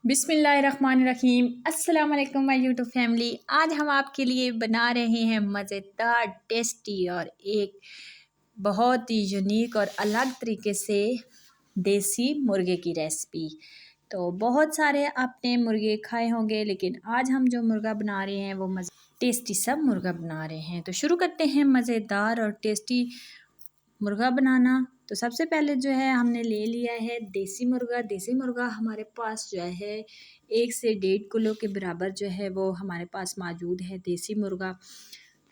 बिस्मिल्लाहिर्रहमानिर्रहीम। अस्सलाम वालेकुम माय यूट्यूब फैमिली। आज हम आपके लिए बना रहे हैं मज़ेदार, टेस्टी और एक बहुत ही यूनिक और अलग तरीके से देसी मुर्गे की रेसिपी। तो बहुत सारे आपने मुर्गे खाए होंगे, लेकिन आज हम जो मुर्गा बना रहे हैं वो टेस्टी सब मुर्गा बना रहे हैं। तो शुरू करते हैं मज़ेदार और टेस्टी मुर्गा बनाना। तो सबसे पहले जो है हमने ले लिया है देसी मुर्गा। देसी मुर्गा हमारे पास जो है 1 से 1.5 किलो के बराबर जो है वो हमारे पास मौजूद है देसी मुर्गा।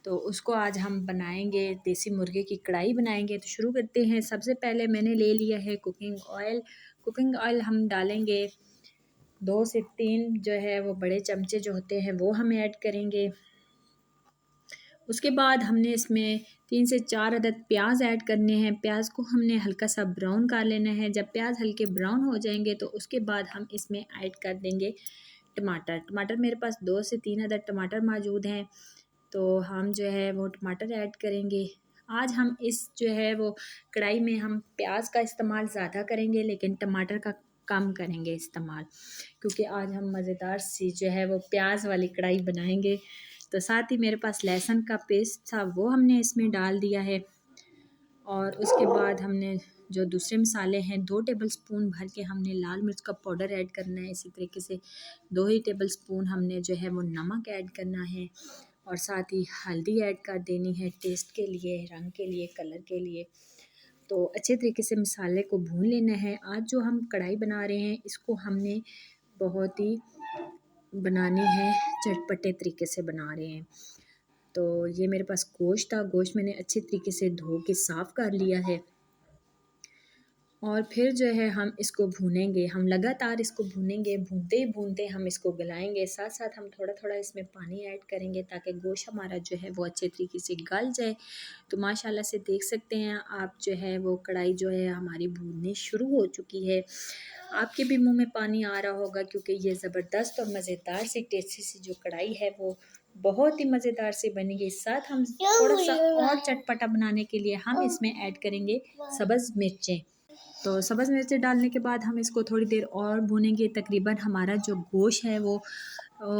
तो उसको आज हम बनाएंगे, देसी मुर्गे की कढ़ाई बनाएंगे। तो शुरू करते हैं। सबसे पहले मैंने ले लिया है कुकिंग ऑयल। कुकिंग ऑयल हम डालेंगे 2 से 3 जो है वो बड़े चमचे जो होते हैं वो हम ऐड करेंगे। उसके बाद हमने इसमें 3 से 4 अदद प्याज ऐड करने हैं। प्याज को हमने हल्का सा ब्राउन कर लेना है। जब प्याज हल्के ब्राउन हो जाएंगे तो उसके बाद हम इसमें ऐड कर देंगे टमाटर। टमाटर मेरे पास 2 से 3 अदद टमाटर मौजूद हैं, तो हम जो है वो टमाटर ऐड करेंगे। आज हम इस जो है वो कढ़ाई में हम प्याज का इस्तेमाल ज़्यादा करेंगे, लेकिन टमाटर का कम करेंगे इस्तेमाल, क्योंकि आज हम मज़ेदार सी जो है वो प्याज वाली कढ़ाई बनाएंगे। तो साथ ही मेरे पास लहसुन का पेस्ट था वो हमने इसमें डाल दिया है। और उसके बाद हमने जो दूसरे मसाले हैं 2 टेबलस्पून भर के हमने लाल मिर्च का पाउडर ऐड करना है। इसी तरीके से 2 ही टेबलस्पून हमने जो है वो नमक ऐड करना है, और साथ ही हल्दी ऐड कर देनी है टेस्ट के लिए, रंग के लिए, कलर के लिए। तो अच्छे तरीके से मसाले को भून लेना है। आज जो हम कढ़ाई बना रहे हैं इसको हमने बहुत ही बनानी है, चटपटे तरीके से बना रहे हैं। तो ये मेरे पास गोश्त था। गोश्त मैंने अच्छे तरीके से धो के साफ़ कर लिया है, और फिर जो है हम इसको भूनेंगे। हम लगातार इसको भूनेंगे, भूनते ही भूनते हम इसको गलाएंगे। साथ साथ हम थोड़ा थोड़ा इसमें पानी ऐड करेंगे ताकि गोश्त हमारा जो है वो अच्छे तरीके से गल जाए। तो माशाल्लाह से देख सकते हैं आप जो है वो कढ़ाई जो है हमारी भूननी शुरू हो चुकी है। आपके भी मुंह में पानी आ रहा होगा, क्योंकि ये ज़बरदस्त और मज़ेदार सी टेस्टी सी जो कढ़ाई है वो बहुत ही मज़ेदार से बनेगी। साथ हम थोड़ा सा और चटपटा बनाने के लिए हम इसमें ऐड करेंगे सब्ज़ मिर्चें। तो सब्ज़ मिर्चें डालने के बाद हम इसको थोड़ी देर और भूनेंगे। तकरीबन हमारा जो गोश्त है वो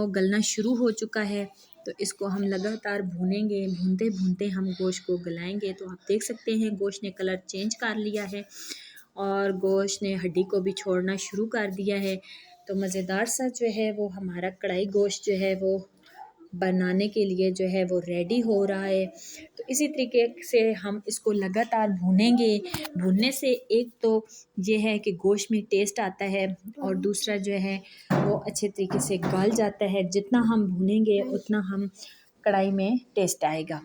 गलना शुरू हो चुका है, तो इसको हम लगातार भूनेंगे। भूनते भूनते हम गोश्त को गलाएंगे। तो आप देख सकते हैं गोश्त ने कलर चेंज कर लिया है और गोश्त ने हड्डी को भी छोड़ना शुरू कर दिया है। तो मज़ेदार सा जो है वो हमारा कढ़ाई गोश्त जो है वो बनाने के लिए जो है वो रेडी हो रहा है। तो इसी तरीके से हम इसको लगातार भूनेंगे। भूनने से एक तो ये है कि गोश्त में टेस्ट आता है, और दूसरा जो है वो अच्छे तरीके से गल जाता है। जितना हम भूनेंगे उतना हम कढ़ाई में टेस्ट आएगा।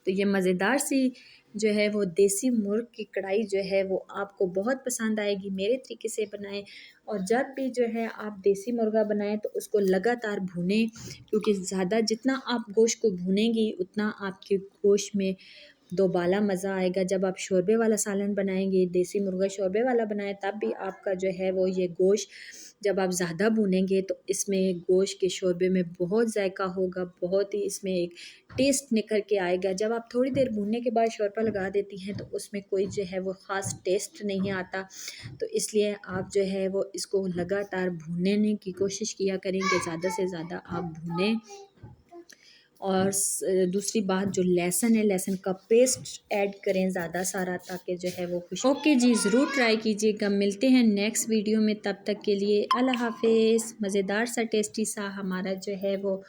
तो ये मज़ेदार सी जो है वो देसी मुर्ग की कढ़ाई जो है वो आपको बहुत पसंद आएगी। मेरे तरीके से बनाएं, और जब भी जो है आप देसी मुर्गा बनाएं तो उसको लगातार भूनें, क्योंकि ज़्यादा जितना आप गोश्त को भूनेंगी उतना आपके गोश्त में दोबाला मज़ा आएगा। जब आप शोरबे वाला सालन बनाएंगे, देसी मुर्गा शोरबे वाला बनाएं, तब भी आपका जो है वो ये गोश्त जब आप ज़्यादा भूनेंगे तो इसमें गोश्त के शोरबे में बहुत जायका होगा, बहुत ही इसमें एक टेस्ट निकल के आएगा। जब आप थोड़ी देर भूनने के बाद शोरबा लगा देती हैं तो उसमें कोई जो है वो ख़ास टेस्ट नहीं आता। तो इसलिए आप जो है वो इसको लगातार भूनने की कोशिश किया करेंगे, ज़्यादा से ज़्यादा आप भूनें। और दूसरी बात जो लहसुन है, लहसुन का पेस्ट ऐड करें ज़्यादा सारा, ताकि जो है वो खुश। ओके जी, ज़रूर ट्राई कीजिएगा। मिलते हैं नेक्स्ट वीडियो में, तब तक के लिए अल्लाह हाफिज़। मज़ेदार सा टेस्टी सा हमारा जो है वो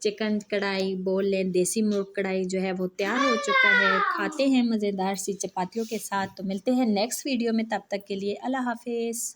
चिकन कढ़ाई बोल लें, देसी मुर्ग कढ़ाई जो है वो तैयार हो चुका है। खाते हैं मज़ेदार सी चपातियों के साथ। तो मिलते हैं नेक्स्ट वीडियो में, तब तक के लिए अल्लाह हाफिज़।